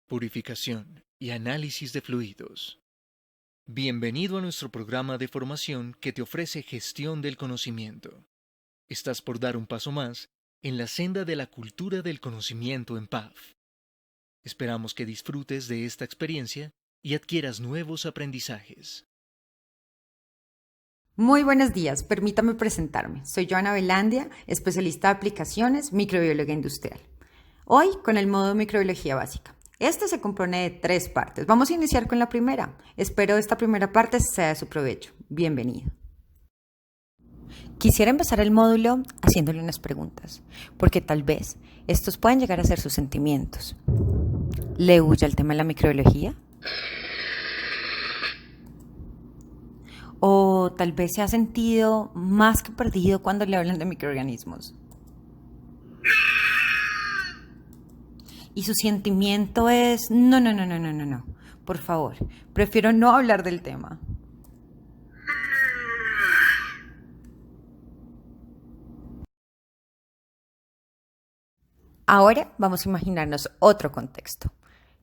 purificación y análisis de fluidos. Bienvenido a nuestro programa de formación que te ofrece gestión del conocimiento. Estás por dar un paso más en la senda de la cultura del conocimiento en PAF. Esperamos que disfrutes de esta experiencia y adquieras nuevos aprendizajes. Muy buenos días, permítame presentarme. Soy Joana Velandia, especialista de aplicaciones, microbiología industrial. Hoy con el módulo microbiología básica. Este se compone de 3 partes. Vamos a iniciar con la primera. Espero esta primera parte sea de su provecho. Bienvenido. Quisiera empezar el módulo haciéndole unas preguntas, porque tal vez estos puedan llegar a ser sus sentimientos. ¿Le huye el tema de la microbiología? ¿O tal vez se ha sentido más que perdido cuando le hablan de microorganismos? Y su sentimiento es, no, por favor, prefiero no hablar del tema. Ahora vamos a imaginarnos otro contexto.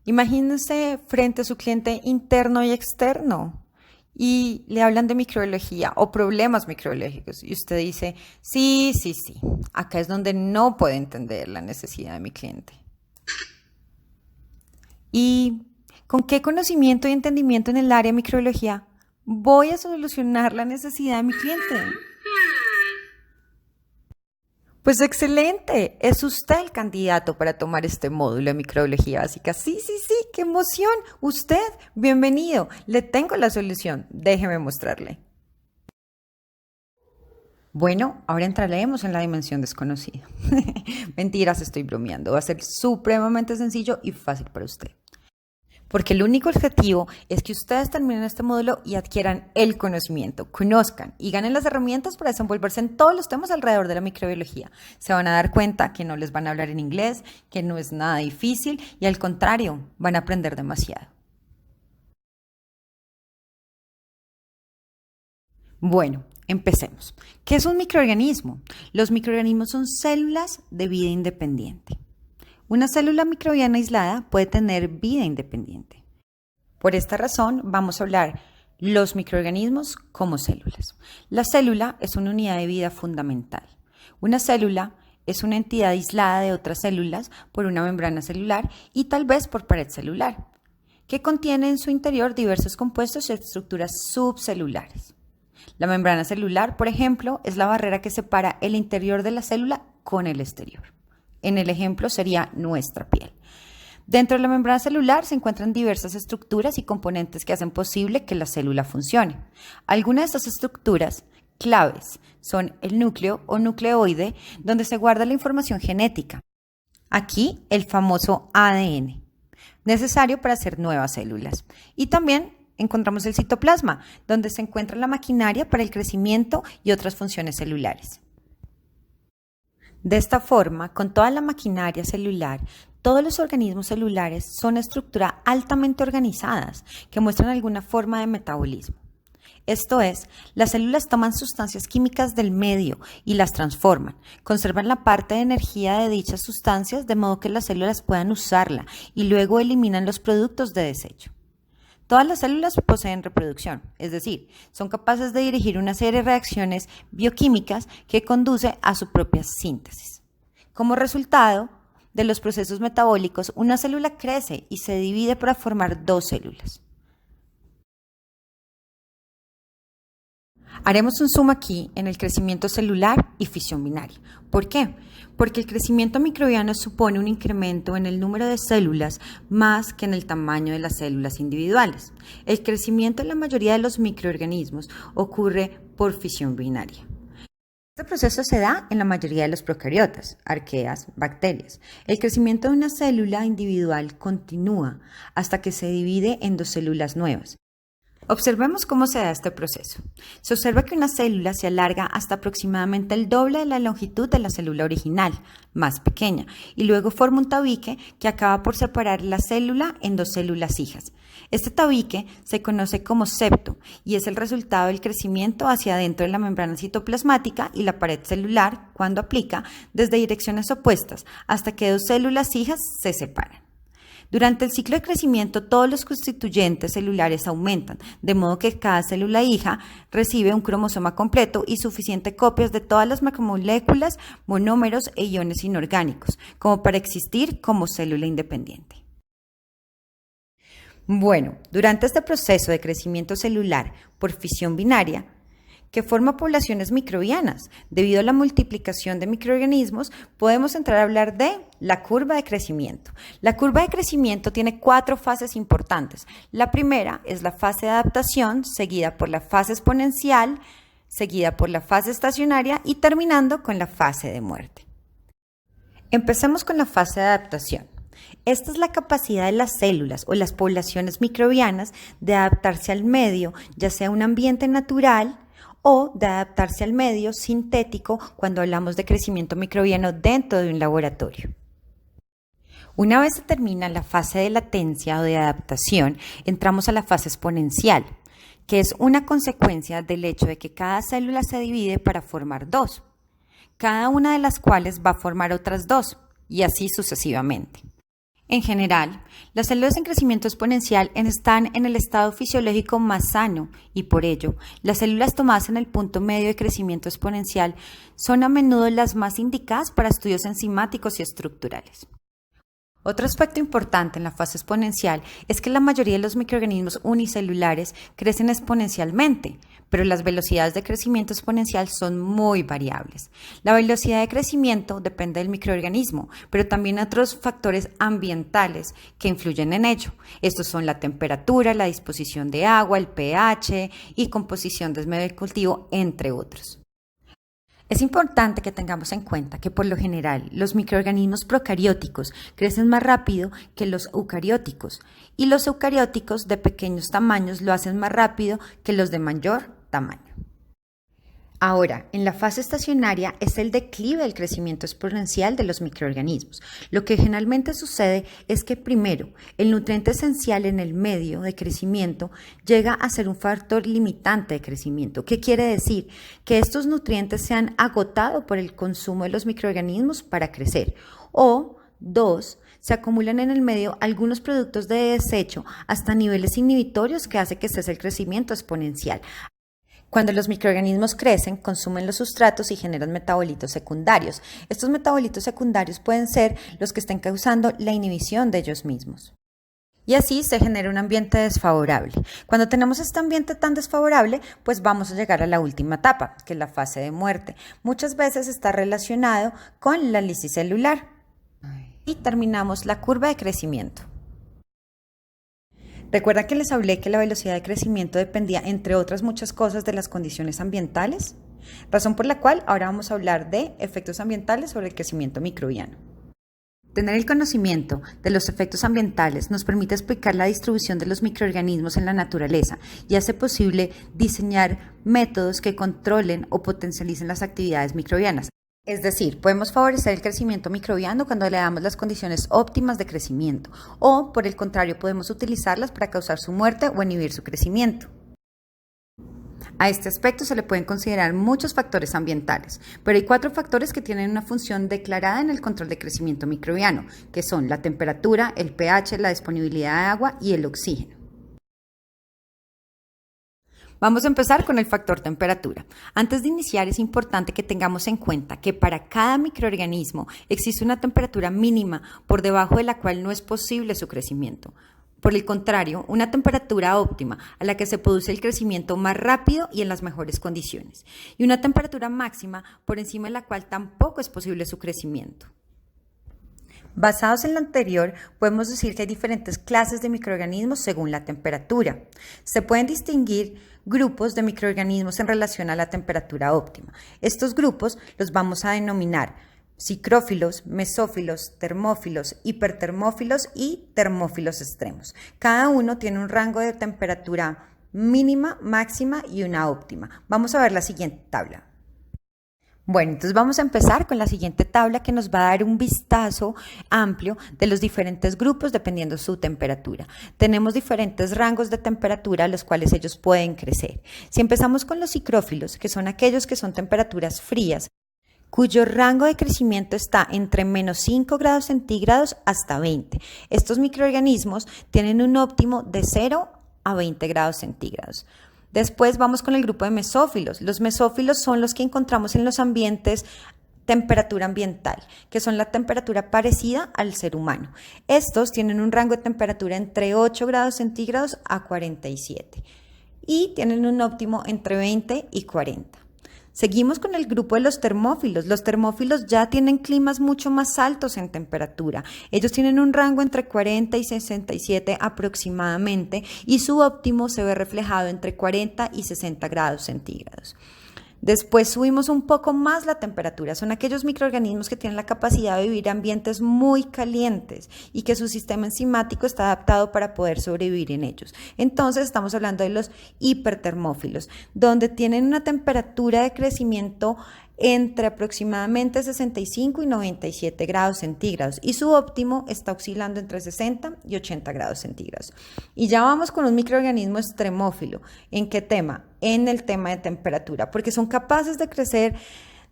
Imagínense frente a su cliente interno y externo y le hablan de microbiología o problemas microbiológicos y usted dice, sí, acá es donde no puedo entender la necesidad de mi cliente. ¿Y con qué conocimiento y entendimiento en el área de microbiología voy a solucionar la necesidad de mi cliente? Pues excelente, es usted el candidato para tomar este módulo de microbiología básica. Sí, qué emoción. Usted, bienvenido. Le tengo la solución. Déjeme mostrarle. Bueno, ahora entraremos en la dimensión desconocida. Mentiras, estoy bromeando. Va a ser supremamente sencillo y fácil para usted. Porque el único objetivo es que ustedes terminen este módulo y adquieran el conocimiento, conozcan y ganen las herramientas para desenvolverse en todos los temas alrededor de la microbiología. Se van a dar cuenta que no les van a hablar en inglés, que no es nada difícil y al contrario, van a aprender demasiado. Bueno, empecemos. ¿Qué es un microorganismo? Los microorganismos son células de vida independiente. Una célula microbiana aislada puede tener vida independiente. Por esta razón, vamos a hablar los microorganismos como células. La célula es una unidad de vida fundamental. Una célula es una entidad aislada de otras células por una membrana celular y tal vez por pared celular, que contiene en su interior diversos compuestos y estructuras subcelulares. La membrana celular, por ejemplo, es la barrera que separa el interior de la célula con el exterior. En el ejemplo sería nuestra piel. Dentro de la membrana celular se encuentran diversas estructuras y componentes que hacen posible que la célula funcione. Algunas de estas estructuras claves son el núcleo o nucleoide, donde se guarda la información genética. Aquí el famoso ADN, necesario para hacer nuevas células. Y también encontramos el citoplasma, donde se encuentra la maquinaria para el crecimiento y otras funciones celulares. De esta forma, con toda la maquinaria celular, todos los organismos celulares son estructuras altamente organizadas que muestran alguna forma de metabolismo. Esto es, las células toman sustancias químicas del medio y las transforman, conservan la parte de energía de dichas sustancias de modo que las células puedan usarla y luego eliminan los productos de desecho. Todas las células poseen reproducción, es decir, son capaces de dirigir una serie de reacciones bioquímicas que conduce a su propia síntesis. Como resultado de los procesos metabólicos, una célula crece y se divide para formar 2 células. Haremos un zoom aquí en el crecimiento celular y fisión binaria. ¿Por qué? Porque el crecimiento microbiano supone un incremento en el número de células más que en el tamaño de las células individuales. El crecimiento en la mayoría de los microorganismos ocurre por fisión binaria. Este proceso se da en la mayoría de los procariotas, arqueas, bacterias. El crecimiento de una célula individual continúa hasta que se divide en 2 células nuevas. Observemos cómo se da este proceso. Se observa que una célula se alarga hasta aproximadamente el doble de la longitud de la célula original, más pequeña, y luego forma un tabique que acaba por separar la célula en 2 células hijas. Este tabique se conoce como septo y es el resultado del crecimiento hacia adentro de la membrana citoplasmática y la pared celular cuando aplica desde direcciones opuestas hasta que 2 células hijas se separan. Durante el ciclo de crecimiento, todos los constituyentes celulares aumentan, de modo que cada célula hija recibe un cromosoma completo y suficientes copias de todas las macromoléculas, monómeros e iones inorgánicos, como para existir como célula independiente. Bueno, durante este proceso de crecimiento celular por fisión binaria, que forma poblaciones microbianas. Debido a la multiplicación de microorganismos, podemos entrar a hablar de la curva de crecimiento. La curva de crecimiento tiene 4 fases importantes. La primera es la fase de adaptación, seguida por la fase exponencial, seguida por la fase estacionaria y terminando con la fase de muerte. Empecemos con la fase de adaptación. Esta es la capacidad de las células o las poblaciones microbianas de adaptarse al medio, ya sea un ambiente natural o de adaptarse al medio sintético cuando hablamos de crecimiento microbiano dentro de un laboratorio. Una vez se termina la fase de latencia o de adaptación, entramos a la fase exponencial, que es una consecuencia del hecho de que cada célula se divide para formar 2, cada una de las cuales va a formar otras 2, y así sucesivamente. En general, las células en crecimiento exponencial están en el estado fisiológico más sano y por ello, las células tomadas en el punto medio de crecimiento exponencial son a menudo las más indicadas para estudios enzimáticos y estructurales. Otro aspecto importante en la fase exponencial es que la mayoría de los microorganismos unicelulares crecen exponencialmente, pero las velocidades de crecimiento exponencial son muy variables. La velocidad de crecimiento depende del microorganismo, pero también otros factores ambientales que influyen en ello. Estos son la temperatura, la disposición de agua, el pH y composición del medio de cultivo, entre otros. Es importante que tengamos en cuenta que por lo general los microorganismos procarióticos crecen más rápido que los eucarióticos y los eucarióticos de pequeños tamaños lo hacen más rápido que los de mayor tamaño. Ahora, en la fase estacionaria es el declive del crecimiento exponencial de los microorganismos. Lo que generalmente sucede es que primero, el nutriente esencial en el medio de crecimiento llega a ser un factor limitante de crecimiento. ¿Qué quiere decir? Que estos nutrientes se han agotado por el consumo de los microorganismos para crecer. O 2, se acumulan en el medio algunos productos de desecho hasta niveles inhibitorios que hace que cese el crecimiento exponencial. Cuando los microorganismos crecen, consumen los sustratos y generan metabolitos secundarios. Estos metabolitos secundarios pueden ser los que estén causando la inhibición de ellos mismos. Y así se genera un ambiente desfavorable. Cuando tenemos este ambiente tan desfavorable, pues vamos a llegar a la última etapa, que es la fase de muerte. Muchas veces está relacionado con la lisis celular. Y terminamos la curva de crecimiento. ¿Recuerdan que les hablé que la velocidad de crecimiento dependía, entre otras muchas cosas, de las condiciones ambientales? Razón por la cual ahora vamos a hablar de efectos ambientales sobre el crecimiento microbiano. Tener el conocimiento de los efectos ambientales nos permite explicar la distribución de los microorganismos en la naturaleza y hace posible diseñar métodos que controlen o potencialicen las actividades microbianas. Es decir, podemos favorecer el crecimiento microbiano cuando le damos las condiciones óptimas de crecimiento o, por el contrario, podemos utilizarlas para causar su muerte o inhibir su crecimiento. A este aspecto se le pueden considerar muchos factores ambientales, pero hay 4 factores que tienen una función declarada en el control de crecimiento microbiano, que son la temperatura, el pH, la disponibilidad de agua y el oxígeno. Vamos a empezar con el factor temperatura. Antes de iniciar es importante que tengamos en cuenta que para cada microorganismo existe una temperatura mínima por debajo de la cual no es posible su crecimiento. Por el contrario, una temperatura óptima a la que se produce el crecimiento más rápido y en las mejores condiciones. Y una temperatura máxima por encima de la cual tampoco es posible su crecimiento. Basados en lo anterior, podemos decir que hay diferentes clases de microorganismos según la temperatura. Se pueden distinguir grupos de microorganismos en relación a la temperatura óptima. Estos grupos los vamos a denominar psicrófilos, mesófilos, termófilos, hipertermófilos y termófilos extremos. Cada uno tiene un rango de temperatura mínima, máxima y una óptima. Vamos a ver la siguiente tabla. Bueno, entonces vamos a empezar con la siguiente tabla que nos va a dar un vistazo amplio de los diferentes grupos dependiendo su temperatura. Tenemos diferentes rangos de temperatura a los cuales ellos pueden crecer. Si empezamos con los psicrófilos, que son aquellos que son temperaturas frías, cuyo rango de crecimiento está entre menos 5 grados centígrados hasta 20. Estos microorganismos tienen un óptimo de 0 a 20 grados centígrados. Después vamos con el grupo de mesófilos. Los mesófilos son los que encontramos en los ambientes temperatura ambiental, que son la temperatura parecida al ser humano. Estos tienen un rango de temperatura entre 8 grados centígrados a 47 y tienen un óptimo entre 20 y 40. Seguimos con el grupo de los termófilos. Los termófilos ya tienen climas mucho más altos en temperatura. Ellos tienen un rango entre 40 y 67 aproximadamente y su óptimo se ve reflejado entre 40 y 60 grados centígrados. Después subimos un poco más la temperatura. Son aquellos microorganismos que tienen la capacidad de vivir en ambientes muy calientes y que su sistema enzimático está adaptado para poder sobrevivir en ellos. Entonces estamos hablando de los hipertermófilos, donde tienen una temperatura de crecimiento entre aproximadamente 65 y 97 grados centígrados y su óptimo está oscilando entre 60 y 80 grados centígrados. Y ya vamos con un microorganismo extremófilo. ¿En qué tema? En el tema de temperatura, porque son capaces de crecer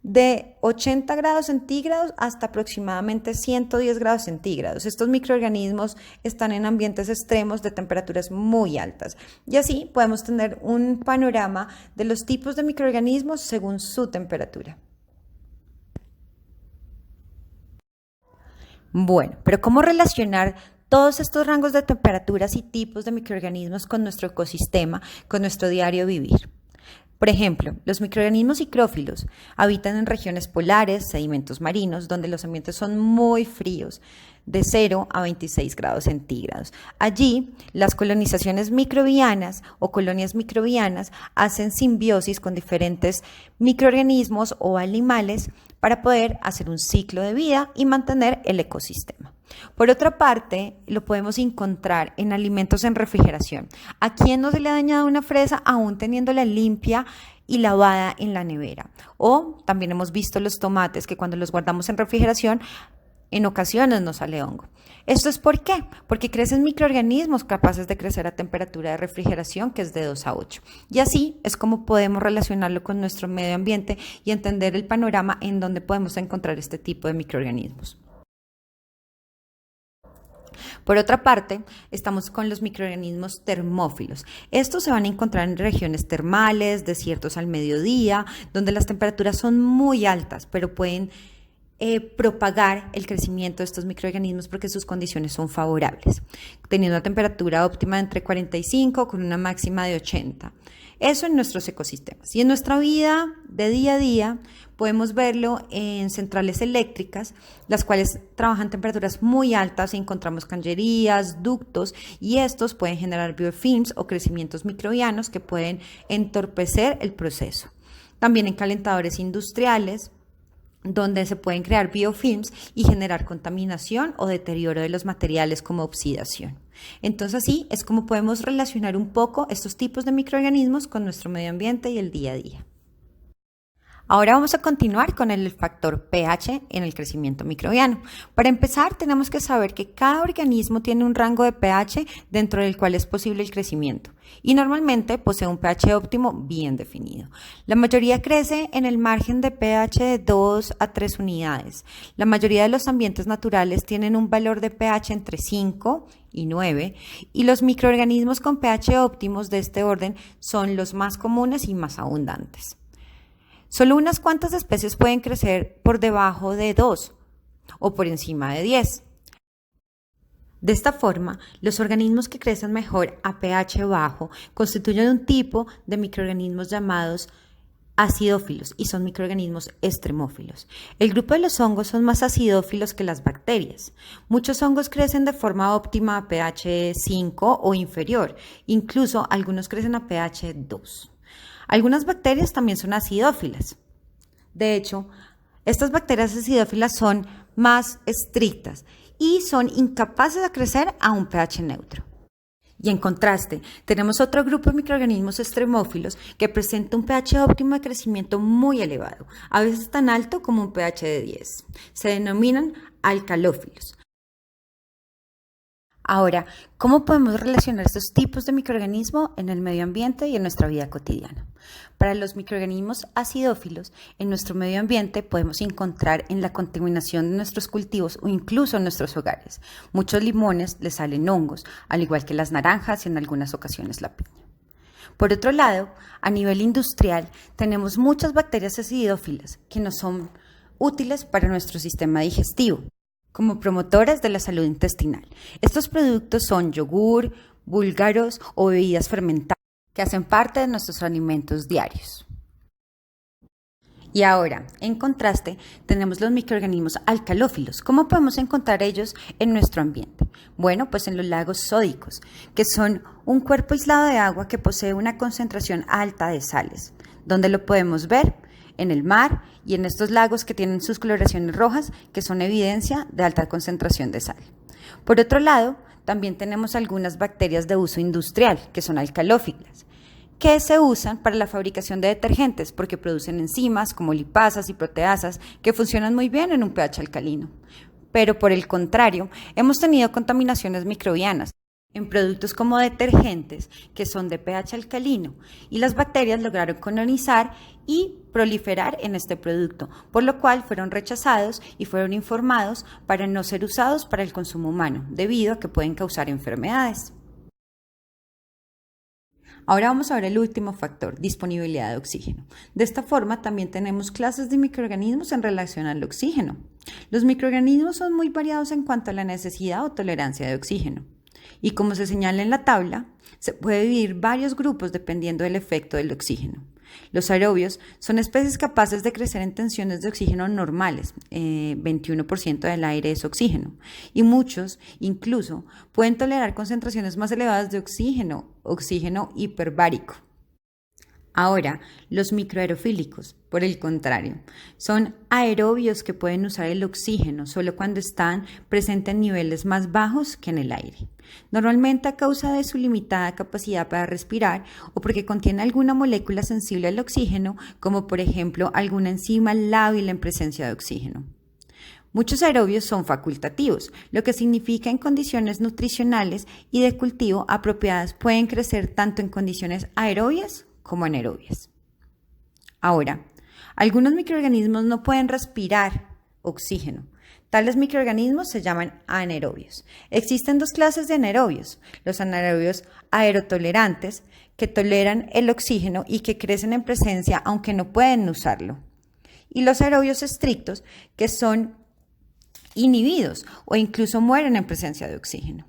de 80 grados centígrados hasta aproximadamente 110 grados centígrados. Estos microorganismos están en ambientes extremos de temperaturas muy altas. Y así podemos tener un panorama de los tipos de microorganismos según su temperatura. Bueno, pero ¿cómo relacionar todos estos rangos de temperaturas y tipos de microorganismos con nuestro ecosistema, con nuestro diario vivir? Por ejemplo, los microorganismos psicrófilos habitan en regiones polares, sedimentos marinos, donde los ambientes son muy fríos, de 0 a 26 grados centígrados. Allí, las colonizaciones microbianas o colonias microbianas hacen simbiosis con diferentes microorganismos o animales para poder hacer un ciclo de vida y mantener el ecosistema. Por otra parte, lo podemos encontrar en alimentos en refrigeración. ¿A quién no se le ha dañado una fresa aún teniéndola limpia y lavada en la nevera? O también hemos visto los tomates que cuando los guardamos en refrigeración, en ocasiones nos sale hongo. ¿Esto es por qué? Porque crecen microorganismos capaces de crecer a temperatura de refrigeración que es de 2 a 8. Y así es como podemos relacionarlo con nuestro medio ambiente y entender el panorama en donde podemos encontrar este tipo de microorganismos. Por otra parte, estamos con los microorganismos termófilos. Estos se van a encontrar en regiones termales, desiertos al mediodía, donde las temperaturas son muy altas, pero pueden propagar el crecimiento de estos microorganismos porque sus condiciones son favorables, teniendo una temperatura óptima entre 45 con una máxima de 80. Eso en nuestros ecosistemas. Y en nuestra vida de día a día podemos verlo en centrales eléctricas, las cuales trabajan temperaturas muy altas y encontramos cañerías, ductos, y estos pueden generar biofilms o crecimientos microbianos que pueden entorpecer el proceso. También en calentadores industriales, donde se pueden crear biofilms y generar contaminación o deterioro de los materiales como oxidación. Entonces así es como podemos relacionar un poco estos tipos de microorganismos con nuestro medio ambiente y el día a día. Ahora vamos a continuar con el factor pH en el crecimiento microbiano. Para empezar, tenemos que saber que cada organismo tiene un rango de pH dentro del cual es posible el crecimiento y normalmente posee un pH óptimo bien definido. La mayoría crece en el margen de pH de 2 a 3 unidades. La mayoría de los ambientes naturales tienen un valor de pH entre 5 y 9 y los microorganismos con pH óptimos de este orden son los más comunes y más abundantes. Solo unas cuantas especies pueden crecer por debajo de 2 o por encima de 10. De esta forma, los organismos que crecen mejor a pH bajo constituyen un tipo de microorganismos llamados acidófilos y son microorganismos extremófilos. El grupo de los hongos son más acidófilos que las bacterias. Muchos hongos crecen de forma óptima a pH 5 o inferior, incluso algunos crecen a pH 2. Algunas bacterias también son acidófilas. De hecho, estas bacterias acidófilas son más estrictas y son incapaces de crecer a un pH neutro. Y en contraste, tenemos otro grupo de microorganismos extremófilos que presenta un pH óptimo de crecimiento muy elevado, a veces tan alto como un pH de 10. Se denominan alcalófilos. Ahora, ¿cómo podemos relacionar estos tipos de microorganismos en el medio ambiente y en nuestra vida cotidiana? Para los microorganismos acidófilos, en nuestro medio ambiente podemos encontrar en la contaminación de nuestros cultivos o incluso en nuestros hogares. Muchos limones les salen hongos, al igual que las naranjas y en algunas ocasiones la piña. Por otro lado, a nivel industrial, tenemos muchas bacterias acidófilas que nos son útiles para nuestro sistema digestivo, como promotoras de la salud intestinal. Estos productos son yogur, búlgaros o bebidas fermentadas que hacen parte de nuestros alimentos diarios. Y ahora, en contraste, tenemos los microorganismos alcalófilos. ¿Cómo podemos encontrar ellos en nuestro ambiente? Bueno, pues en los lagos sódicos, que son un cuerpo aislado de agua que posee una concentración alta de sales. ¿Dónde lo podemos ver? En el mar y en estos lagos que tienen sus coloraciones rojas, que son evidencia de alta concentración de sal. Por otro lado, también tenemos algunas bacterias de uso industrial, que son alcalófilas, que se usan para la fabricación de detergentes porque producen enzimas como lipasas y proteasas que funcionan muy bien en un pH alcalino. Pero por el contrario, hemos tenido contaminaciones microbianas en productos como detergentes que son de pH alcalino y las bacterias lograron colonizar y proliferar en este producto, por lo cual fueron rechazados y fueron informados para no ser usados para el consumo humano, debido a que pueden causar enfermedades. Ahora vamos a ver el último factor, disponibilidad de oxígeno. De esta forma también tenemos clases de microorganismos en relación al oxígeno. Los microorganismos son muy variados en cuanto a la necesidad o tolerancia de oxígeno. Y como se señala en la tabla, se puede dividir varios grupos dependiendo del efecto del oxígeno. Los aerobios son especies capaces de crecer en tensiones de oxígeno normales, 21% del aire es oxígeno, y muchos incluso pueden tolerar concentraciones más elevadas de oxígeno hiperbárico. Ahora, los microaerofílicos, por el contrario, son aerobios que pueden usar el oxígeno solo cuando están presentes en niveles más bajos que en el aire, normalmente a causa de su limitada capacidad para respirar o porque contiene alguna molécula sensible al oxígeno, como por ejemplo alguna enzima lábil en presencia de oxígeno. Muchos aerobios son facultativos, lo que significa en condiciones nutricionales y de cultivo apropiadas pueden crecer tanto en condiciones aerobias como anaerobias. Ahora, algunos microorganismos no pueden respirar oxígeno. Tales microorganismos se llaman anaerobios. Existen dos clases de anaerobios: los anaerobios aerotolerantes, que toleran el oxígeno y que crecen en presencia aunque no pueden usarlo, y los aerobios estrictos, que son inhibidos o incluso mueren en presencia de oxígeno.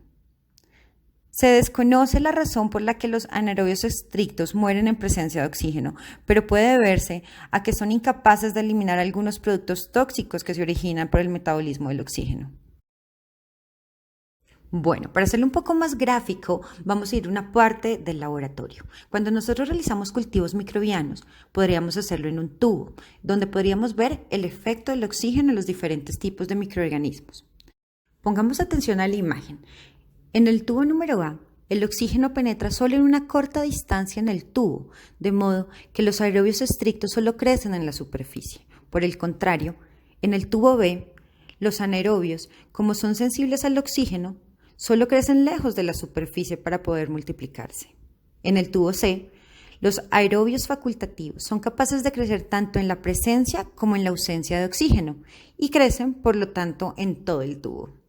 Se desconoce la razón por la que los anaerobios estrictos mueren en presencia de oxígeno, pero puede deberse a que son incapaces de eliminar algunos productos tóxicos que se originan por el metabolismo del oxígeno. Bueno, para hacerlo un poco más gráfico, vamos a ir a una parte del laboratorio. Cuando nosotros realizamos cultivos microbianos, podríamos hacerlo en un tubo, donde podríamos ver el efecto del oxígeno en los diferentes tipos de microorganismos. Pongamos atención a la imagen. En el tubo número A, el oxígeno penetra solo en una corta distancia en el tubo, de modo que los aerobios estrictos solo crecen en la superficie. Por el contrario, en el tubo B, los anaerobios, como son sensibles al oxígeno, solo crecen lejos de la superficie para poder multiplicarse. En el tubo C, los aerobios facultativos son capaces de crecer tanto en la presencia como en la ausencia de oxígeno y crecen, por lo tanto, en todo el tubo.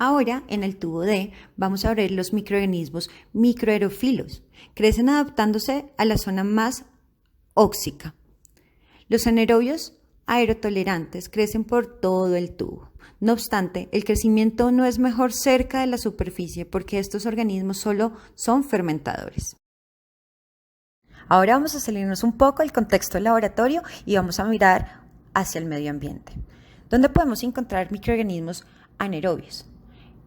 Ahora, en el tubo D, vamos a ver los microorganismos microaerófilos. Crecen adaptándose a la zona más óxica. Los anaerobios aerotolerantes crecen por todo el tubo. No obstante, el crecimiento no es mejor cerca de la superficie porque estos organismos solo son fermentadores. Ahora vamos a salirnos un poco del contexto del laboratorio y vamos a mirar hacia el medio ambiente, donde podemos encontrar microorganismos anaerobios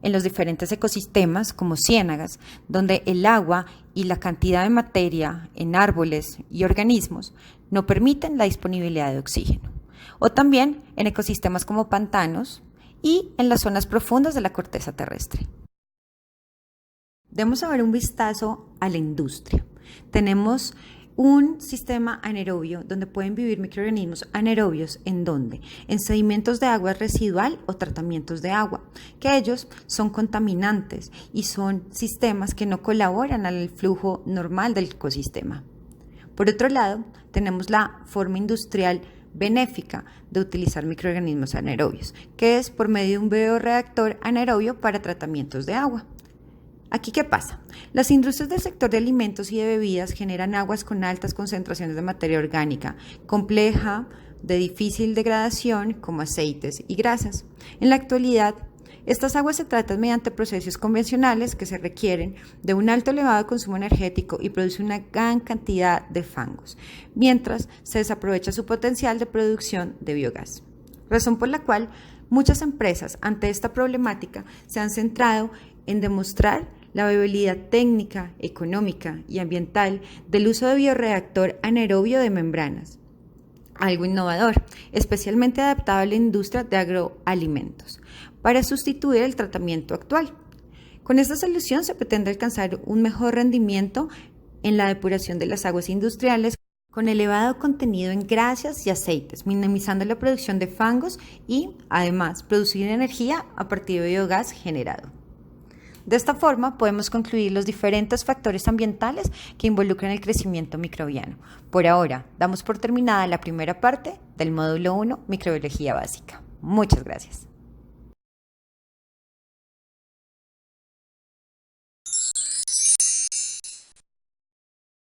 en los diferentes ecosistemas como ciénagas, donde el agua y la cantidad de materia en árboles y organismos no permiten la disponibilidad de oxígeno, o también en ecosistemas como pantanos y en las zonas profundas de la corteza terrestre. Demos a ver un vistazo a la industria. Tenemos un sistema anaerobio donde pueden vivir microorganismos anaerobios. ¿En dónde? En sedimentos de agua residual o tratamientos de agua, que ellos son contaminantes y son sistemas que no colaboran al flujo normal del ecosistema. Por otro lado, tenemos la forma industrial benéfica de utilizar microorganismos anaerobios, que es por medio de un bioreactor anaerobio para tratamientos de agua. ¿Aquí qué pasa? Las industrias del sector de alimentos y de bebidas generan aguas con altas concentraciones de materia orgánica, compleja, de difícil degradación, como aceites y grasas. En la actualidad, estas aguas se tratan mediante procesos convencionales que se requieren de un alto elevado consumo energético y producen una gran cantidad de fangos, mientras se desaprovecha su potencial de producción de biogás. Razón por la cual muchas empresas ante esta problemática se han centrado en demostrar la viabilidad técnica, económica y ambiental del uso de bioreactor anaerobio de membranas, algo innovador, especialmente adaptado a la industria de agroalimentos, para sustituir el tratamiento actual. Con esta solución se pretende alcanzar un mejor rendimiento en la depuración de las aguas industriales con elevado contenido en grasas y aceites, minimizando la producción de fangos y, además, producir energía a partir de biogás generado. De esta forma, podemos concluir los diferentes factores ambientales que involucran el crecimiento microbiano. Por ahora, damos por terminada la primera parte del módulo 1, Microbiología Básica. Muchas gracias.